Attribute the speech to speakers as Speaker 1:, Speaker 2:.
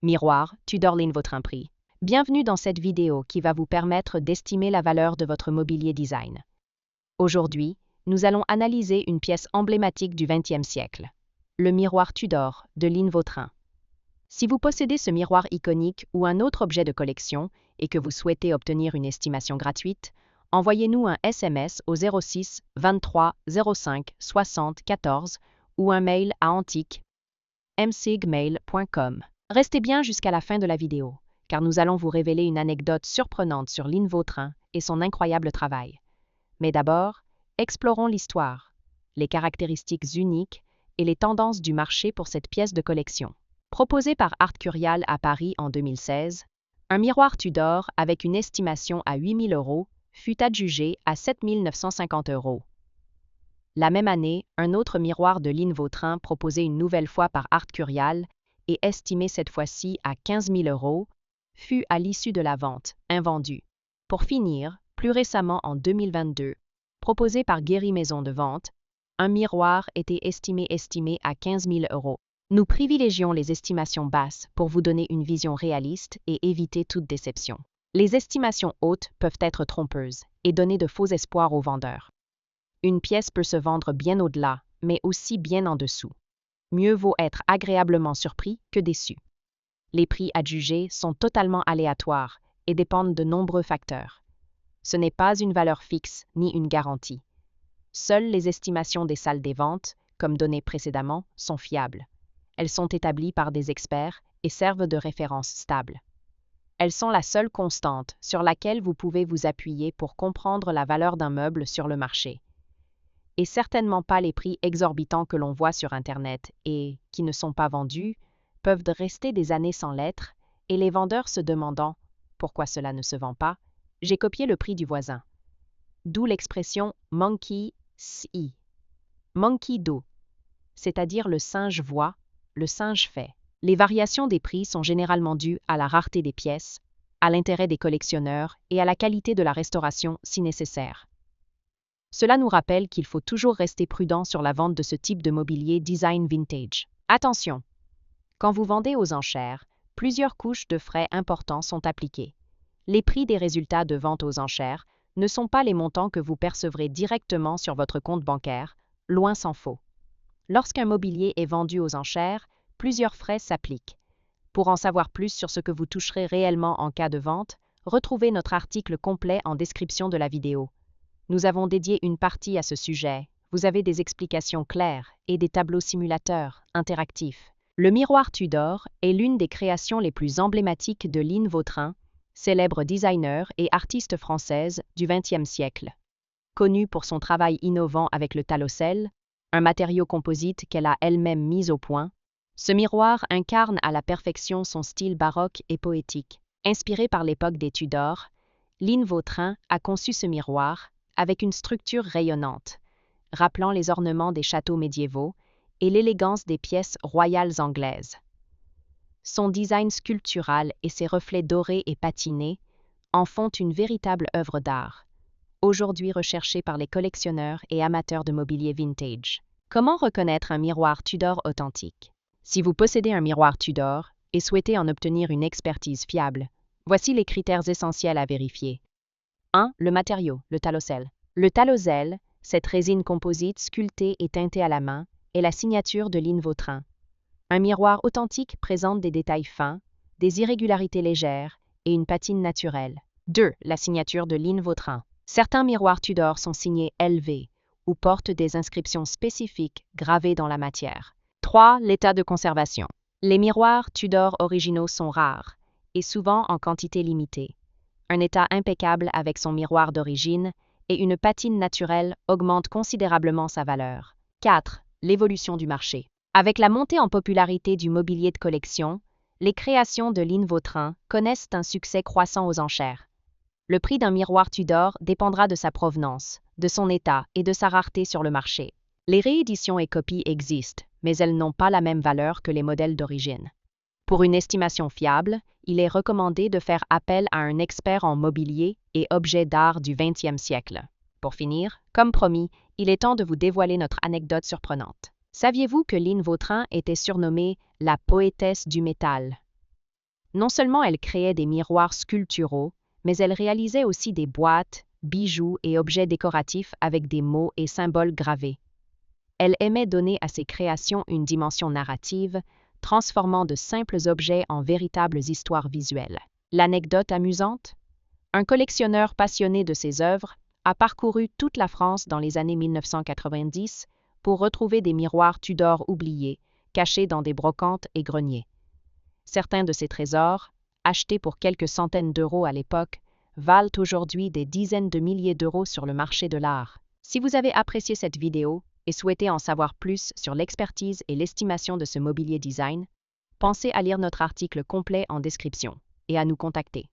Speaker 1: Miroir, Tudor Lynn Vautrin prix. Bienvenue dans cette vidéo qui va vous permettre d'estimer la valeur de votre mobilier design. Aujourd'hui, nous allons analyser une pièce emblématique du XXe siècle, le miroir Tudor de Lynn Vautrin. Si vous possédez ce miroir iconique ou un autre objet de collection et que vous souhaitez obtenir une estimation gratuite, envoyez-nous un SMS au 06 23 05 60 14 ou un mail à antique@msigmail.com. Restez bien jusqu'à la fin de la vidéo, car nous allons vous révéler une anecdote surprenante sur Lynn Vautrin et son incroyable travail. Mais d'abord, explorons l'histoire, les caractéristiques uniques et les tendances du marché pour cette pièce de collection. Proposé par Art Curial à Paris en 2016, un miroir Tudor avec une estimation à 8 000 € fut adjugé à 7 950 €. La même année, un autre miroir de Lynn Vautrin proposé une nouvelle fois par Art Curial et estimé cette fois-ci à 15 000 €, fut à l'issue de la vente, invendu. Pour finir, plus récemment en 2022, proposé par Guéry Maison de Vente, un miroir était estimé à 15 000 €. Nous privilégions les estimations basses pour vous donner une vision réaliste et éviter toute déception. Les estimations hautes peuvent être trompeuses et donner de faux espoirs aux vendeurs. Une pièce peut se vendre bien au-delà, mais aussi bien en dessous. Mieux vaut être agréablement surpris que déçu. Les prix adjugés sont totalement aléatoires et dépendent de nombreux facteurs. Ce n'est pas une valeur fixe ni une garantie. Seules les estimations des salles des ventes, comme donné précédemment, sont fiables. Elles sont établies par des experts et servent de référence stable. Elles sont la seule constante sur laquelle vous pouvez vous appuyer pour comprendre la valeur d'un meuble sur le marché. Et certainement pas les prix exorbitants que l'on voit sur Internet et, qui ne sont pas vendus, peuvent rester des années sans l'être, et les vendeurs se demandant « pourquoi cela ne se vend pas ?» J'ai copié le prix du voisin. D'où l'expression « monkey see ». Monkey do, c'est-à-dire le singe voit, le singe fait. Les variations des prix sont généralement dues à la rareté des pièces, à l'intérêt des collectionneurs et à la qualité de la restauration si nécessaire. Cela nous rappelle qu'il faut toujours rester prudent sur la vente de ce type de mobilier design vintage. Attention! Quand vous vendez aux enchères, plusieurs couches de frais importants sont appliquées. Les prix des résultats de vente aux enchères ne sont pas les montants que vous percevrez directement sur votre compte bancaire, loin s'en faut. Lorsqu'un mobilier est vendu aux enchères, plusieurs frais s'appliquent. Pour en savoir plus sur ce que vous toucherez réellement en cas de vente, retrouvez notre article complet en description de la vidéo. Nous avons dédié une partie à ce sujet. Vous avez des explications claires et des tableaux simulateurs interactifs. Le miroir Tudor est l'une des créations les plus emblématiques de Lynn Vautrin, célèbre designer et artiste française du XXe siècle. Connue pour son travail innovant avec le talocelle, un matériau composite qu'elle a elle-même mis au point, ce miroir incarne à la perfection son style baroque et poétique. Inspiré par l'époque des Tudors, Lynn Vautrin a conçu ce miroir avec une structure rayonnante, rappelant les ornements des châteaux médiévaux et l'élégance des pièces royales anglaises. Son design sculptural et ses reflets dorés et patinés en font une véritable œuvre d'art, aujourd'hui recherchée par les collectionneurs et amateurs de mobilier vintage. Comment reconnaître un miroir Tudor authentique? Si vous possédez un miroir Tudor et souhaitez en obtenir une expertise fiable, voici les critères essentiels à vérifier. 1. Le matériau, le talocelle. Le talocelle, cette résine composite sculptée et teintée à la main, est la signature de Lynn Vautrin. Un miroir authentique présente des détails fins, des irrégularités légères et une patine naturelle. 2. La signature de Lynn Vautrin. Certains miroirs Tudor sont signés LV ou portent des inscriptions spécifiques gravées dans la matière. 3. L'état de conservation. Les miroirs Tudor originaux sont rares et souvent en quantité limitée. Un état impeccable avec son miroir d'origine et une patine naturelle augmente considérablement sa valeur. 4. L'évolution du marché. Avec la montée en popularité du mobilier de collection, les créations de Lynn Vautrin connaissent un succès croissant aux enchères. Le prix d'un miroir Tudor dépendra de sa provenance, de son état et de sa rareté sur le marché. Les rééditions et copies existent, mais elles n'ont pas la même valeur que les modèles d'origine. Pour une estimation fiable, il est recommandé de faire appel à un expert en mobilier et objets d'art du XXe siècle. Pour finir, comme promis, il est temps de vous dévoiler notre anecdote surprenante. Saviez-vous que Lynn Vautrin était surnommée la poétesse du métal? Non seulement elle créait des miroirs sculpturaux, mais elle réalisait aussi des boîtes, bijoux et objets décoratifs avec des mots et symboles gravés. Elle aimait donner à ses créations une dimension narrative, transformant de simples objets en véritables histoires visuelles. L'anecdote amusante? Un collectionneur passionné de ses œuvres a parcouru toute la France dans les années 1990 pour retrouver des miroirs Tudor oubliés, cachés dans des brocantes et greniers. Certains de ces trésors, achetés pour quelques centaines d'euros à l'époque, valent aujourd'hui des dizaines de milliers d'euros sur le marché de l'art. Si vous avez apprécié cette vidéo et souhaitez en savoir plus sur l'expertise et l'estimation de ce mobilier design, pensez à lire notre article complet en description et à nous contacter.